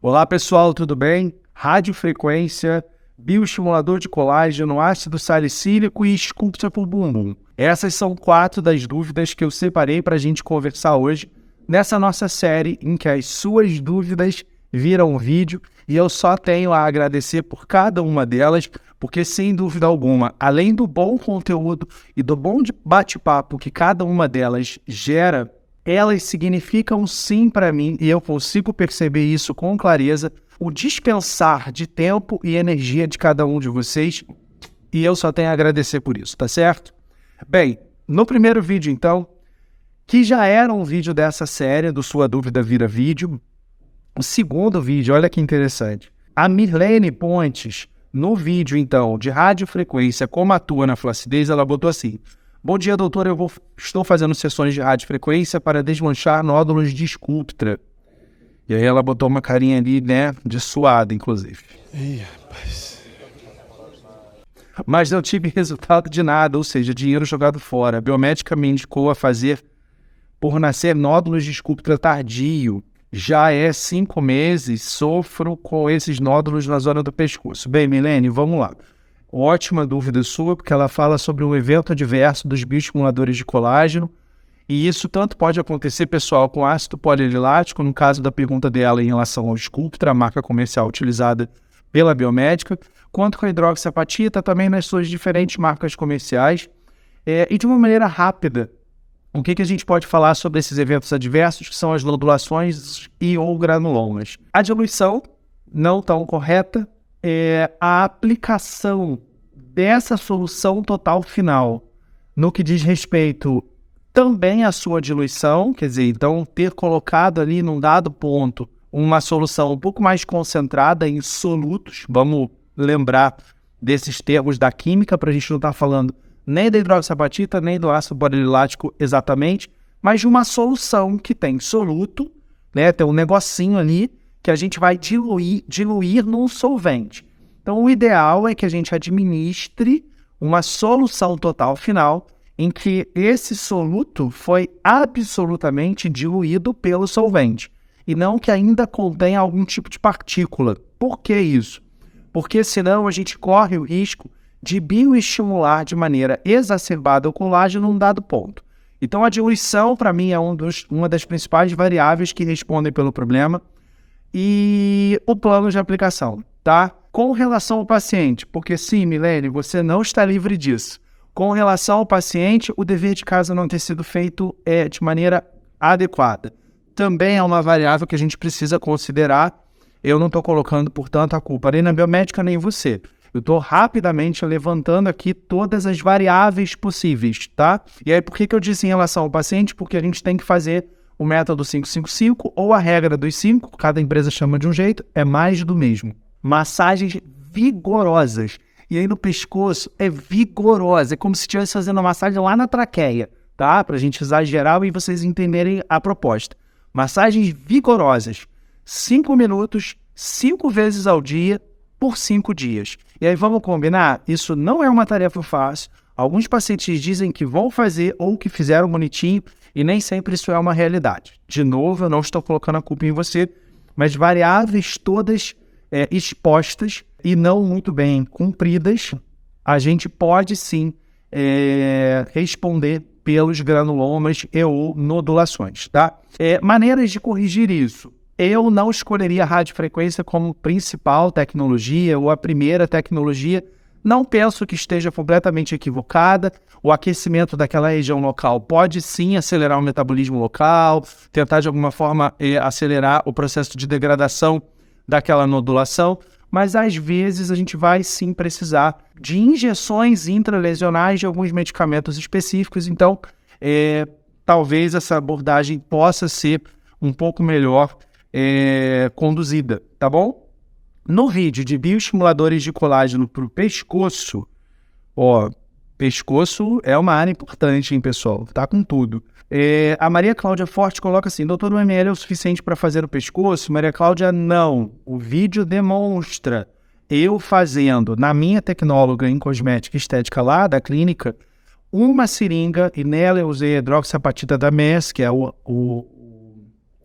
Olá pessoal, tudo bem? Radiofrequência, bioestimulador de colágeno, ácido salicílico e Sculptra pro bumbum. Essas são 4 das dúvidas que eu separei para a gente conversar hoje, nessa nossa série em que as suas dúvidas viram vídeo e eu só tenho a agradecer por cada uma delas, porque sem dúvida alguma, além do bom conteúdo e do bom bate-papo que cada uma delas gera, elas significam sim para mim, e eu consigo perceber isso com clareza, o dispensar de tempo e energia de cada um de vocês, e eu só tenho a agradecer por isso, tá certo? Bem, no primeiro vídeo então, que já era um vídeo dessa série, do Sua Dúvida Vira Vídeo, o segundo vídeo, olha que interessante, a Mirlene Pontes, no vídeo então, de radiofrequência, como atua na flacidez, ela botou assim: bom dia, doutor, estou fazendo sessões de radiofrequência para desmanchar nódulos de Sculptra. E aí ela botou uma carinha ali, né, de suada, inclusive. Ih, rapaz. Mas não tive resultado de nada, ou seja, dinheiro jogado fora. A biomédica me indicou a fazer por nascer nódulos de Sculptra tardio. Já é 5 meses, sofro com esses nódulos na zona do pescoço. Bem, Milene, vamos lá. Ótima dúvida sua, porque ela fala sobre um evento adverso dos bioestimuladores de colágeno, e isso tanto pode acontecer, pessoal, com ácido polilático, no caso da pergunta dela em relação ao Sculptra, a marca comercial utilizada pela biomédica, quanto com a hidroxiapatita, também nas suas diferentes marcas comerciais. E de uma maneira rápida, o que a gente pode falar sobre esses eventos adversos, que são as nodulações e ou granulomas? A diluição não tão correta, a aplicação dessa solução total final no que diz respeito também à sua diluição, quer dizer, então ter colocado ali num dado ponto uma solução um pouco mais concentrada em solutos, vamos lembrar desses termos da química para a gente não estar falando nem da hidroxiapatita, nem do ácido polilático exatamente, mas de uma solução que tem soluto, né, tem um negocinho ali que a gente vai diluir num solvente. Então, o ideal é que a gente administre uma solução total final em que esse soluto foi absolutamente diluído pelo solvente e não que ainda contenha algum tipo de partícula. Por que isso? Porque senão a gente corre o risco de bioestimular de maneira exacerbada o colágeno num dado ponto. Então, a diluição, para mim, é uma das principais variáveis que respondem pelo problema. E o plano de aplicação, tá? Com relação ao paciente, porque sim, Milene, você não está livre disso. Com relação ao paciente, o dever de casa não ter sido feito de maneira adequada. Também é uma variável que a gente precisa considerar. Eu não estou colocando, portanto, a culpa nem na biomédica, nem em você. Eu estou rapidamente levantando aqui todas as variáveis possíveis, tá? E aí, por que eu disse em relação ao paciente? Porque a gente tem que fazer o método 555 ou a regra dos 5, cada empresa chama de um jeito, é mais do mesmo. Massagens vigorosas. E aí no pescoço é vigorosa, é como se estivesse fazendo uma massagem lá na traqueia, tá? Pra gente exagerar e vocês entenderem a proposta. Massagens vigorosas, 5 minutos, 5 vezes ao dia, por 5 dias. E aí vamos combinar? Isso não é uma tarefa fácil. Alguns pacientes dizem que vão fazer ou que fizeram bonitinho e nem sempre isso é uma realidade. De novo, eu não estou colocando a culpa em você, mas variáveis todas expostas e não muito bem cumpridas, a gente pode sim responder pelos granulomas e ou nodulações, tá? Maneiras de corrigir isso. Eu não escolheria a radiofrequência como principal tecnologia ou a primeira tecnologia. Não penso que esteja completamente equivocada. O aquecimento daquela região local pode sim acelerar o metabolismo local, tentar de alguma forma acelerar o processo de degradação daquela nodulação, mas às vezes a gente vai sim precisar de injeções intralesionais de alguns medicamentos específicos. Então, talvez essa abordagem possa ser um pouco melhor conduzida, tá bom? No vídeo de bioestimuladores de colágeno para o pescoço, pescoço é uma área importante, hein, pessoal? Tá com tudo. A Maria Cláudia Forte coloca assim: doutor, 1 ml é o suficiente para fazer o pescoço? Maria Cláudia, não. O vídeo demonstra eu fazendo, na minha tecnóloga em cosmética e estética lá da clínica, uma seringa, e nela eu usei a hidroxiapatita da MES, que é o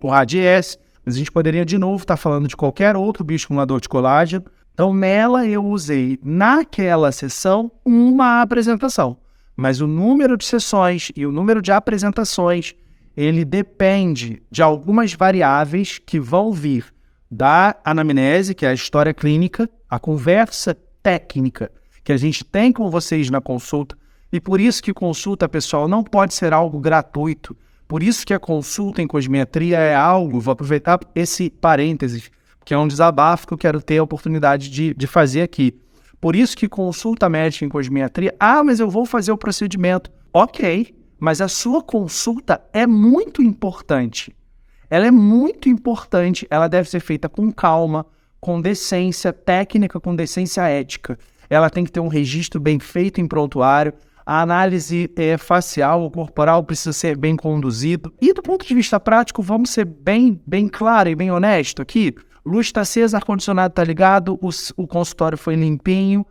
Radies, Mas a gente poderia, de novo, estar falando de qualquer outro bioestimulador de colágeno. Então, nela eu usei, naquela sessão, uma apresentação. Mas o número de sessões e o número de apresentações, ele depende de algumas variáveis que vão vir da anamnese, que é a história clínica, a conversa técnica que a gente tem com vocês na consulta, e por isso que consulta, pessoal, não pode ser algo gratuito. Por isso que a consulta em cosmetria é algo, vou aproveitar esse parênteses, que é um desabafo que eu quero ter a oportunidade de fazer aqui. Por isso que consulta médica em cosmetria, mas eu vou fazer o procedimento. Ok, mas a sua consulta é muito importante. Ela é muito importante, ela deve ser feita com calma, com decência técnica, com decência ética. Ela tem que ter um registro bem feito em prontuário, a análise facial ou corporal precisa ser bem conduzido. E do ponto de vista prático, vamos ser bem claro e bem honesto aqui. Luz está acesa, ar-condicionado está ligado, o consultório foi limpinho,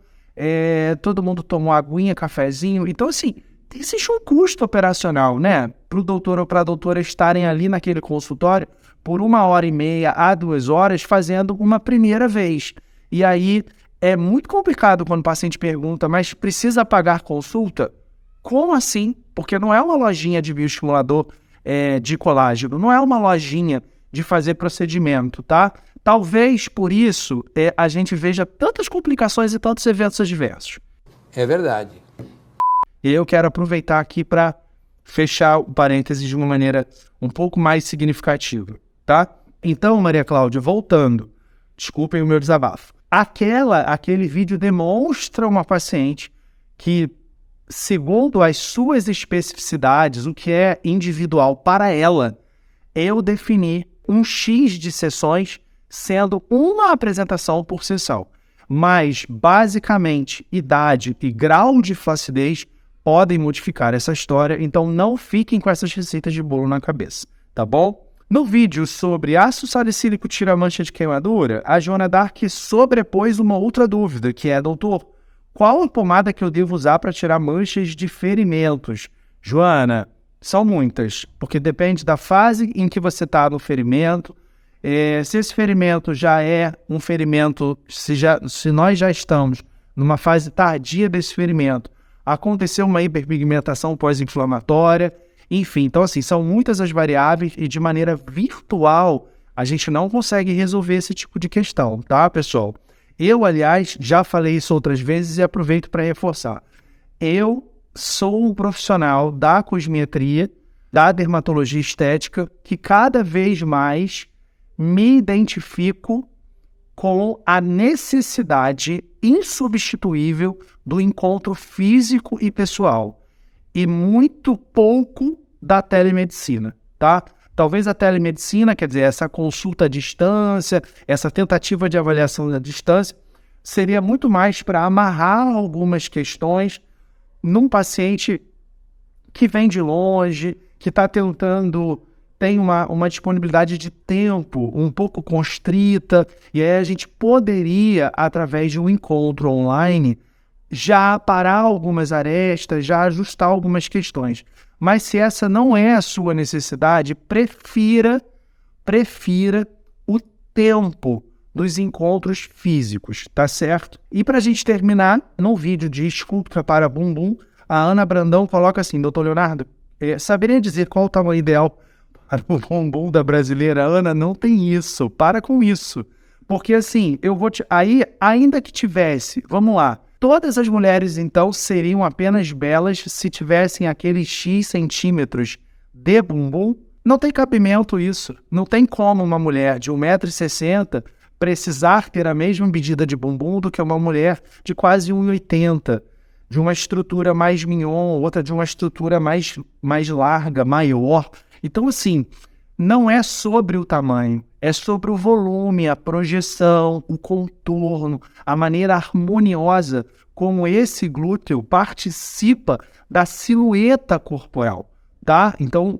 todo mundo tomou aguinha, cafezinho. Então, assim, existe um custo operacional, né? Para o doutor ou para a doutora estarem ali naquele consultório por 1h30 a 2 horas fazendo uma primeira vez. E aí é muito complicado quando o paciente pergunta, mas precisa pagar consulta? Como assim? Porque não é uma lojinha de bioestimulador de colágeno, não é uma lojinha de fazer procedimento, tá? Talvez por isso a gente veja tantas complicações e tantos eventos adversos. É verdade. E eu quero aproveitar aqui para fechar o parênteses de uma maneira um pouco mais significativa, tá? Então, Maria Cláudia, voltando, desculpem o meu desabafo. Aquele vídeo demonstra uma paciente que, segundo as suas especificidades, o que é individual para ela, eu defini um X de sessões, sendo uma apresentação por sessão. Mas, basicamente, idade e grau de flacidez podem modificar essa história, então não fiquem com essas receitas de bolo na cabeça, tá bom? No vídeo sobre ácido salicílico tira mancha de queimadura, a Joana Dark sobrepôs uma outra dúvida, que é, doutor, qual a pomada que eu devo usar para tirar manchas de ferimentos? Joana, são muitas, porque depende da fase em que você está no ferimento. Se esse ferimento já é um ferimento, se nós já estamos numa fase tardia desse ferimento, aconteceu uma hiperpigmentação pós-inflamatória, enfim, então assim, são muitas as variáveis e de maneira virtual a gente não consegue resolver esse tipo de questão, tá, pessoal? Eu, aliás, já falei isso outras vezes e aproveito para reforçar. Eu sou um profissional da cosmetria, da dermatologia estética, que cada vez mais me identifico com a necessidade insubstituível do encontro físico e pessoal, e muito pouco da telemedicina, tá? Talvez a telemedicina, quer dizer, essa consulta à distância, essa tentativa de avaliação à distância, seria muito mais para amarrar algumas questões num paciente que vem de longe, que está tentando, tem uma disponibilidade de tempo um pouco constrita, e aí a gente poderia, através de um encontro online, já parar algumas arestas, já ajustar algumas questões. Mas se essa não é a sua necessidade, prefira o tempo dos encontros físicos, tá certo? E para a gente terminar, no vídeo de escultura para bumbum, a Ana Brandão coloca assim, doutor Leonardo, saberia dizer qual o tamanho ideal para o bumbum da brasileira? Ana, não tem isso, para com isso. Porque assim, aí, ainda que tivesse, vamos lá, todas as mulheres, então, seriam apenas belas se tivessem aqueles X centímetros de bumbum? Não tem cabimento isso. Não tem como uma mulher de 1,60 m precisar ter a mesma medida de bumbum do que uma mulher de quase 1,80 m, de uma estrutura mais mignon, outra de uma estrutura mais larga, maior. Então, assim, não é sobre o tamanho, é sobre o volume, a projeção, o contorno, a maneira harmoniosa como esse glúteo participa da silhueta corporal, tá? Então,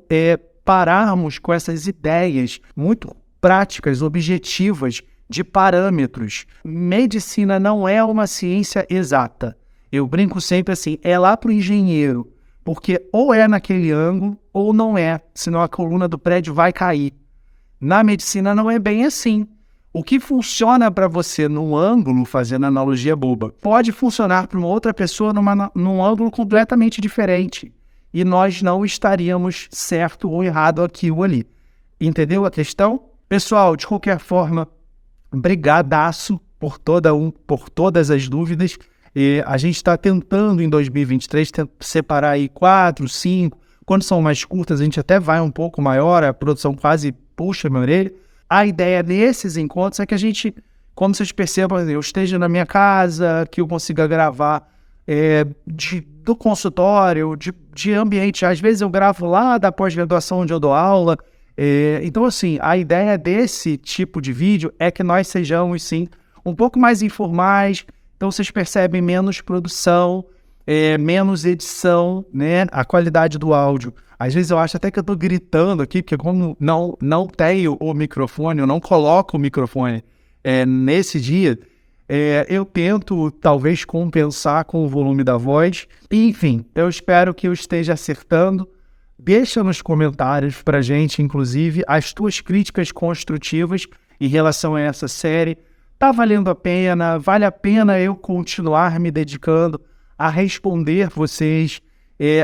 pararmos com essas ideias muito práticas, objetivas, de parâmetros. Medicina não é uma ciência exata. Eu brinco sempre assim, é lá para o engenheiro, porque ou é naquele ângulo ou não é, senão a coluna do prédio vai cair. Na medicina não é bem assim. O que funciona para você num ângulo, fazendo analogia boba, pode funcionar para uma outra pessoa num ângulo completamente diferente. E nós não estaríamos certo ou errado aqui ou ali. Entendeu a questão? Pessoal, de qualquer forma, brigadaço por todas as dúvidas. E a gente está tentando em 2023 separar aí 4, 5. Quando são mais curtas, a gente até vai um pouco maior, a produção quase puxa a minha orelha. A ideia desses encontros é que a gente, como vocês percebam, eu esteja na minha casa, que eu consiga gravar do consultório, de ambiente. Às vezes eu gravo lá da pós-graduação onde eu dou aula. Então, assim, a ideia desse tipo de vídeo é que nós sejamos, sim, um pouco mais informais. Então, vocês percebem menos produção, menos edição, né? A qualidade do áudio. Às vezes eu acho até que eu estou gritando aqui, porque como não tenho o microfone, eu não coloco o microfone nesse dia, eu tento talvez compensar com o volume da voz. E, enfim, eu espero que eu esteja acertando. Deixa nos comentários pra gente, inclusive, as tuas críticas construtivas em relação a essa série. Tá valendo a pena? Vale a pena eu continuar me dedicando a responder vocês,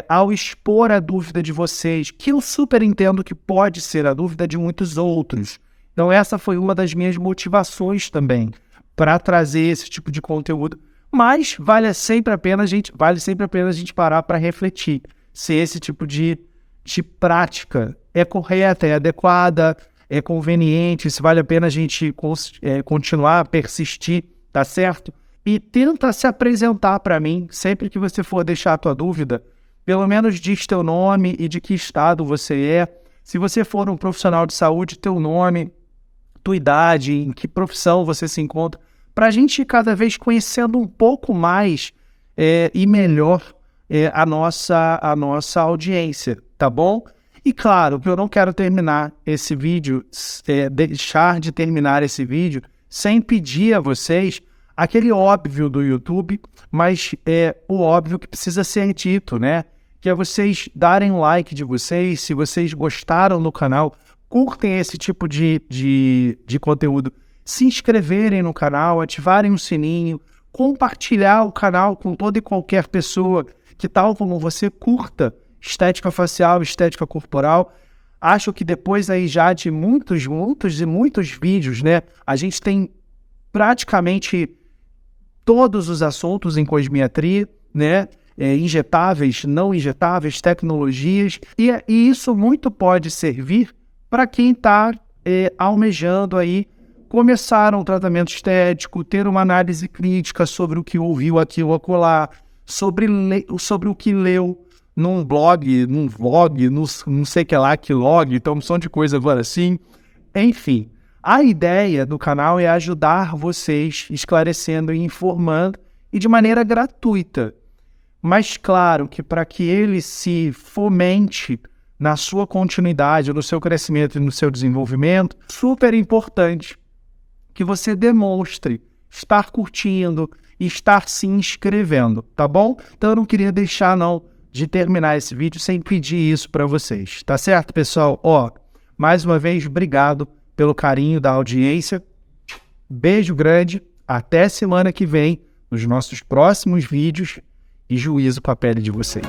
ao expor a dúvida de vocês, que eu super entendo que pode ser a dúvida de muitos outros. Então essa foi uma das minhas motivações também para trazer esse tipo de conteúdo. Mas vale sempre a pena a gente parar para refletir se esse tipo de prática é correta, é adequada, é conveniente, se vale a pena a gente continuar a persistir, tá certo? E tenta se apresentar para mim, sempre que você for deixar a tua dúvida, pelo menos diz teu nome e de que estado você é. Se você for um profissional de saúde, teu nome, tua idade, em que profissão você se encontra, para a gente ir cada vez conhecendo um pouco mais e melhor a nossa audiência, tá bom? E claro, que eu não quero terminar esse vídeo, deixar de terminar esse vídeo sem pedir a vocês aquele óbvio do YouTube, mas o óbvio que precisa ser dito, né? Que é vocês darem um like de vocês, se vocês gostaram do canal, curtem esse tipo de conteúdo, se inscreverem no canal, ativarem o sininho, compartilhar o canal com toda e qualquer pessoa que, tal como você, curta estética facial, estética corporal. Acho que depois aí já de muitos vídeos, né? A gente tem praticamente todos os assuntos em cosmetria, né? Injetáveis, não injetáveis, tecnologias. E isso muito pode servir para quem está almejando aí começar um tratamento estético, ter uma análise crítica sobre o que ouviu aqui ou acolá, sobre o que leu num blog, num vlog, não sei que lá, que log, então um som de coisa agora sim. Enfim, a ideia do canal é ajudar vocês esclarecendo e informando e de maneira gratuita. Mas claro que para que ele se fomente na sua continuidade, no seu crescimento e no seu desenvolvimento, super importante que você demonstre estar curtindo e estar se inscrevendo, tá bom? Então eu não queria deixar de terminar esse vídeo sem pedir isso para vocês, tá certo, pessoal? Mais uma vez, obrigado pelo carinho da audiência. Beijo grande, até semana que vem, nos nossos próximos vídeos, e juízo para a pele de vocês.